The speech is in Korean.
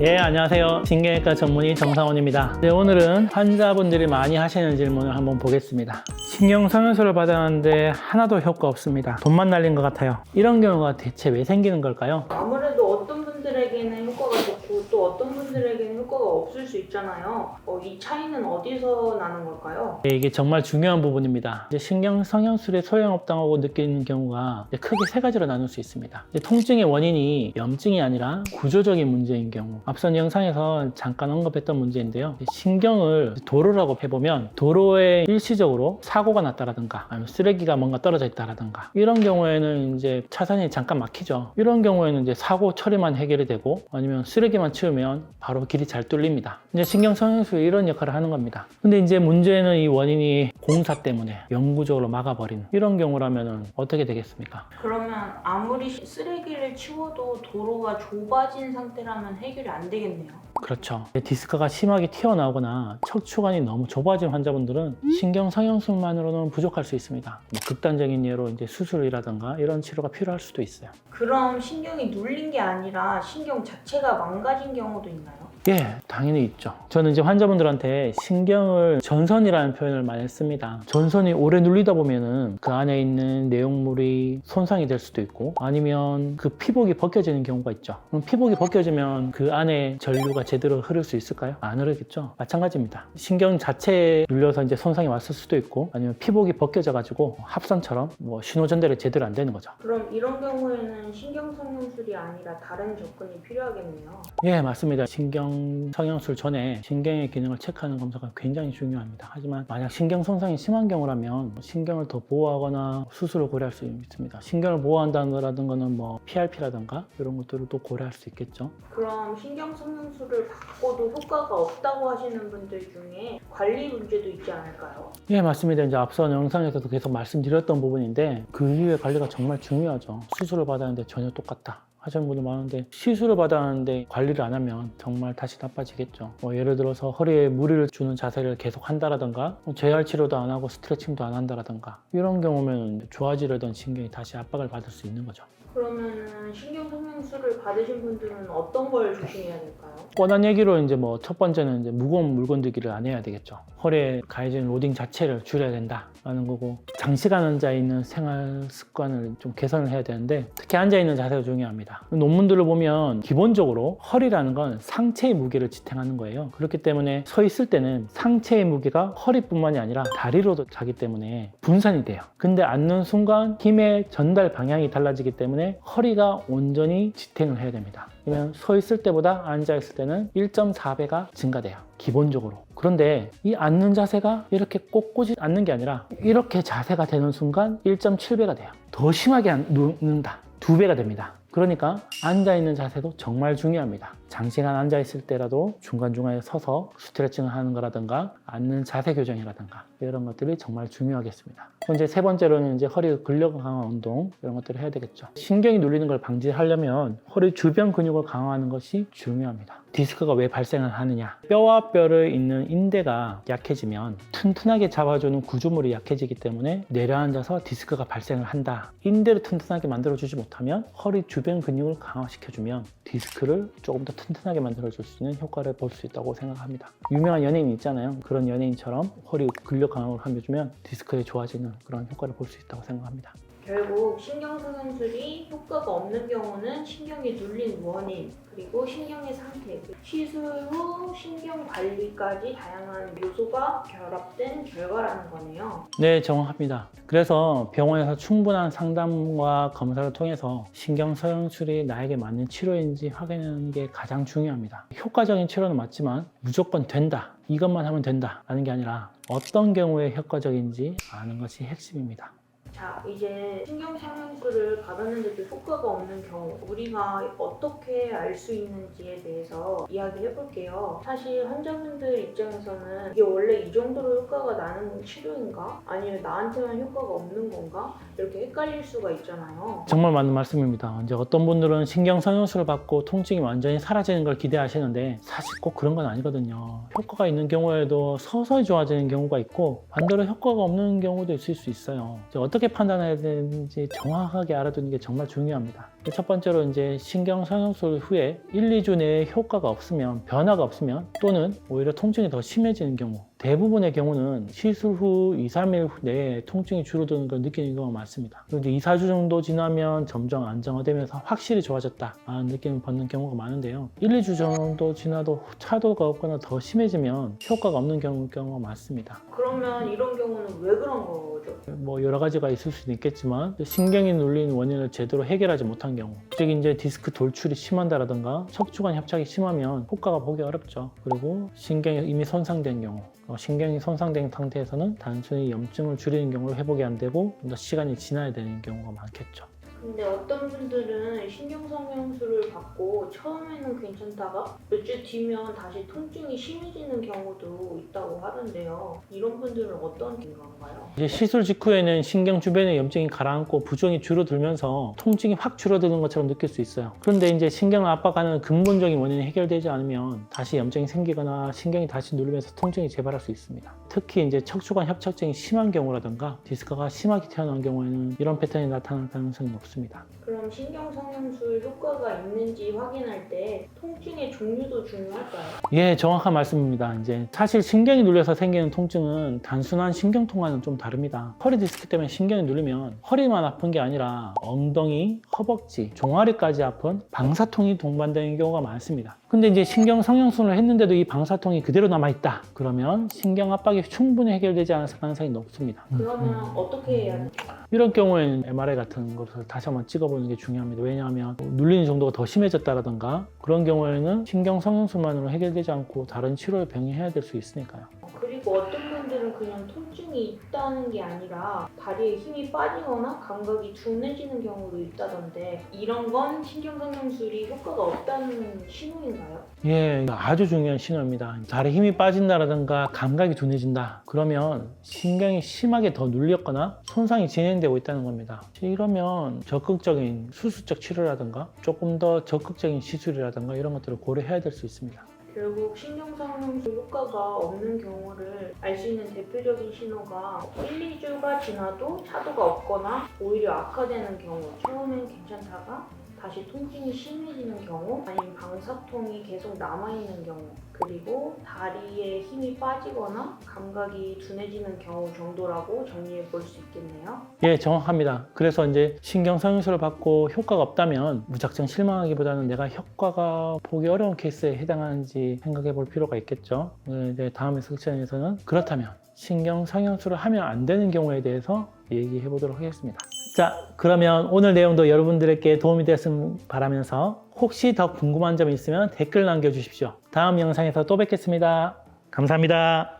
예, 안녕하세요. 신경외과 전문의 정상원입니다. 네, 오늘은 환자분들이 많이 하시는 질문을 한번 보겠습니다. 신경성형술을 받았는데 하나도 효과 없습니다. 돈만 날린 것 같아요. 이런 경우가 대체 왜 생기는 걸까요? 아무래도 어떤 분들에게는 효과가 좋고 또 어떤 분들에게는 효과가 없을 수 있잖아요. 이 차이는 어디서 나는 걸까요? 네, 이게 정말 중요한 부분입니다. 이제 신경성형술에 소용없다고 느끼는 경우가 크게 세 가지로 나눌 수 있습니다. 이제 통증의 원인이 염증이 아니라 구조적인 문제인 경우, 앞선 영상에서 잠깐 언급했던 문제인데요. 신경을 도로라고 해보면 도로에 일시적으로 사고가 났다라든가 아니면 쓰레기가 뭔가 떨어져 있다라든가 이런 경우에는 이제 차선이 잠깐 막히죠. 이런 경우에는 이제 사고 처리만 해결이 되고 아니면 쓰레기만 치우면 바로 길이 잘 뚫립니다. 이제 신경성형술이 이런 역할을 하는 겁니다. 근데 이제 문제는 이 원인이 공사 때문에 영구적으로 막아버리는 이런 경우라면 어떻게 되겠습니까? 그러면 아무리 쓰레기를 치워도 도로가 좁아진 상태라면 해결이 안 되겠네요. 그렇죠. 디스크가 심하게 튀어나오거나 척추관이 너무 좁아진 환자분들은 신경성형술만으로는 부족할 수 있습니다. 극단적인 예로 이제 수술이라든가 이런 치료가 필요할 수도 있어요. 그럼 신경이 눌린 게 아니라 신경 자체가 망가진 경우도 있나요? 예, 당연히 있죠. 저는 이제 환자분들한테 신경을 전선이라는 표현을 많이 씁니다. 전선이 오래 눌리다 보면은 그 안에 있는 내용물이 손상이 될 수도 있고 아니면 그 피복이 벗겨지는 경우가 있죠. 그럼 피복이 벗겨지면 그 안에 전류가 제대로 흐를 수 있을까요? 안 흐르겠죠. 마찬가지입니다. 신경 자체에 눌려서 이제 손상이 왔을 수도 있고 아니면 피복이 벗겨져 가지고 합선처럼 신호 전달이 제대로 안 되는 거죠. 그럼 이런 경우에는 신경성형술이 아니라 다른 접근이 필요하겠네요. 예, 맞습니다. 성형술 전에 신경의 기능을 체크하는 검사가 굉장히 중요합니다. 하지만 만약 신경 손상이 심한 경우라면 신경을 더 보호하거나 수술을 고려할 수 있습니다. 신경을 보호한다는 거는 PRP라든가 이런 것들을 또 고려할 수 있겠죠. 그럼 신경성형술을 받고도 효과가 없다고 하시는 분들 중에 관리 문제도 있지 않을까요? 예, 맞습니다. 이제 앞선 영상에서도 계속 말씀드렸던 부분인데 그 이후의 관리가 정말 중요하죠. 수술을 받았는데 전혀 똑같다 하시는 분들 많은데 시술을 받았는데 관리를 안 하면 정말 다시 나빠지겠죠. 예를 들어서 허리에 무리를 주는 자세를 계속 한다라든가 재활 치료도 안 하고 스트레칭도 안 한다라든가 이런 경우면 좋아지려던 신경이 다시 압박을 받을 수 있는 거죠. 그러면은 신경성형술을 받으신 분들은 어떤 걸 조심해야 될까요? 뻔한 얘기로 이제 첫 번째는 이제 무거운 물건 들기를 안 해야 되겠죠. 허리에 가해지는 로딩 자체를 줄여야 된다라는 거고 장시간 앉아 있는 생활 습관을 좀 개선을 해야 되는데 특히 앉아 있는 자세가 중요합니다. 논문들을 보면 기본적으로 허리라는 건 상체의 무게를 지탱하는 거예요. 그렇기 때문에 서 있을 때는 상체의 무게가 허리뿐만이 아니라 다리로도 자기 때문에 분산이 돼요. 근데 앉는 순간 힘의 전달 방향이 달라지기 때문에 허리가 온전히 지탱을 해야 됩니다. 그러면 서 있을 때보다 앉아 있을 때는 1.4배가 증가돼요. 기본적으로. 그런데 이 앉는 자세가 이렇게 꼿꼿이 앉는 게 아니라 이렇게 자세가 되는 순간 1.7배가 돼요. 더 심하게 눕는다. 2배가 됩니다. 그러니까 앉아있는 자세도 정말 중요합니다. 장시간 앉아있을 때라도 중간중간에 서서 스트레칭을 하는 거라든가 앉는 자세 교정이라든가 이런 것들이 정말 중요하겠습니다. 이제 세 번째로는 이제 허리 근력 강화 운동 이런 것들을 해야 되겠죠. 신경이 눌리는 걸 방지하려면 허리 주변 근육을 강화하는 것이 중요합니다. 디스크가 왜 발생을 하느냐? 뼈와 뼈를 잇는 인대가 약해지면 튼튼하게 잡아주는 구조물이 약해지기 때문에 내려앉아서 디스크가 발생을 한다. 인대를 튼튼하게 만들어주지 못하면 허리 주변 근육을 강화시켜주면 디스크를 조금 더 튼튼하게 만들어줄 수 있는 효과를 볼 수 있다고 생각합니다. 유명한 연예인 있잖아요. 그런 연예인처럼 허리 근력 강화를 해주면 디스크에 좋아지는 그런 효과를 볼 수 있다고 생각합니다. 결국 신경성형술이 효과가 없는 경우는 신경이 눌린 원인, 그리고 신경의 상태, 시술 후 신경 관리까지 다양한 요소가 결합된 결과라는 거네요. 네, 정확합니다. 그래서 병원에서 충분한 상담과 검사를 통해서 신경성형술이 나에게 맞는 치료인지 확인하는 게 가장 중요합니다. 효과적인 치료는 맞지만 무조건 된다, 이것만 하면 된다 라는 게 아니라 어떤 경우에 효과적인지 아는 것이 핵심입니다. 자, 이제 신경성형술을 받았는데도 효과가 없는 경우 우리가 어떻게 알 수 있는지에 대해서 이야기해 볼게요. 사실 환자분들 입장에서는 이게 원래 이 정도로 효과가 나는 치료인가? 아니면 나한테만 효과가 없는 건가? 이렇게 헷갈릴 수가 있잖아요. 정말 맞는 말씀입니다. 이제 어떤 분들은 신경성형수를 받고 통증이 완전히 사라지는 걸 기대하시는데 사실 꼭 그런 건 아니거든요. 효과가 있는 경우에도 서서히 좋아지는 경우가 있고 반대로 효과가 없는 경우도 있을 수 있어요. 이제 어떻게 판단해야 되는지 정확하게 알아두는 게 정말 중요합니다. 첫 번째로 이제 신경성형술 후에 1, 2주 내에 효과가 없으면, 변화가 없으면 또는 오히려 통증이 더 심해지는 경우, 대부분의 경우는 시술 후 2, 3일 내에 통증이 줄어드는 걸 느끼는 경우가 많습니다. 그리고 2, 4주 정도 지나면 점점 안정화되면서 확실히 좋아졌다 느낌을 받는 경우가 많은데요. 1, 2주 정도 지나도 차도가 없거나 더 심해지면 효과가 없는 경우가 많습니다. 그러면 이런 경우는 왜 그런 거죠? 뭐 여러 가지가 있을 수는 있겠지만 신경이 눌린 원인을 제대로 해결하지 못한 경우, 즉 이제 디스크 돌출이 심한다라든가 척추관 협착이 심하면 효과가 보기 어렵죠. 그리고 신경이 이미 손상된 경우, 신경이 손상된 상태에서는 단순히 염증을 줄이는 경우로 회복이 안 되고 좀 더 시간이 지나야 되는 경우가 많겠죠. 근데 어떤 분들은 신경성형술을 받고 처음에는 괜찮다가 몇 주 뒤면 다시 통증이 심해지는 경우도 있다고 하던데요. 이런 분들은 어떤 건가요? 이제 시술 직후에는 신경 주변의 염증이 가라앉고 부종이 줄어들면서 통증이 확 줄어드는 것처럼 느낄 수 있어요. 그런데 이제 신경을 압박하는 근본적인 원인이 해결되지 않으면 다시 염증이 생기거나 신경이 다시 누르면서 통증이 재발할 수 있습니다. 특히 이제 척추관 협착증이 심한 경우라든가 디스크가 심하게 튀어나온 경우에는 이런 패턴이 나타날 가능성이 높습니다. 그럼 신경성형술 효과가 있는지 확인할 때 통증의 종류도 중요할까요? 예, 정확한 말씀입니다. 이제 사실 신경이 눌려서 생기는 통증은 단순한 신경통과는 좀 다릅니다. 허리 디스크 때문에 신경이 눌리면 허리만 아픈 게 아니라 엉덩이, 허벅지, 종아리까지 아픈 방사통이 동반되는 경우가 많습니다. 근데 이제 신경 성형술을 했는데도 이 방사통이 그대로 남아있다. 그러면 신경 압박이 충분히 해결되지 않을 가능성이 높습니다. 그러면 어떻게 해야 돼요? 이런 경우에는 MRI 같은 것을 다시 한번 찍어보는 게 중요합니다. 왜냐하면 눌리는 정도가 더 심해졌다라든가 그런 경우에는 신경 성형술만으로 해결되지 않고 다른 치료를 병행해야 될 수 있으니까요. 그리고 어떤 분들은 그냥 통증이 있다는 게 아니라 다리에 힘이 빠지거나 감각이 둔해지는 경우도 있다던데 이런 건 신경성형술이 효과가 없다는 신호인가요? 예, 아주 중요한 신호입니다. 다리에 힘이 빠진다라든가 감각이 둔해진다. 그러면 신경이 심하게 더 눌렸거나 손상이 진행되고 있다는 겁니다. 이러면 적극적인 수술적 치료라든가 조금 더 적극적인 시술이라든가 이런 것들을 고려해야 될 수 있습니다. 결국 신경성형술 효과가 없는 경우를 알 수 있는 대표적인 신호가 1, 2주가 지나도 차도가 없거나 오히려 악화되는 경우, 처음엔 괜찮다가 다시 통증이 심해지는 경우, 아니면 방사통이 계속 남아있는 경우, 그리고 다리에 힘이 빠지거나 감각이 둔해지는 경우 정도라고 정리해 볼 수 있겠네요. 예, 정확합니다. 그래서 이제 신경 성형술을 받고 효과가 없다면 무작정 실망하기보다는 내가 효과가 보기 어려운 케이스에 해당하는지 생각해 볼 필요가 있겠죠. 이제 다음 섹션에서는 그렇다면 신경 성형술을 하면 안 되는 경우에 대해서 얘기해 보도록 하겠습니다. 자, 그러면 오늘 내용도 여러분들에게 도움이 되었으면 바라면서 혹시 더 궁금한 점이 있으면 댓글 남겨주십시오. 다음 영상에서 또 뵙겠습니다. 감사합니다.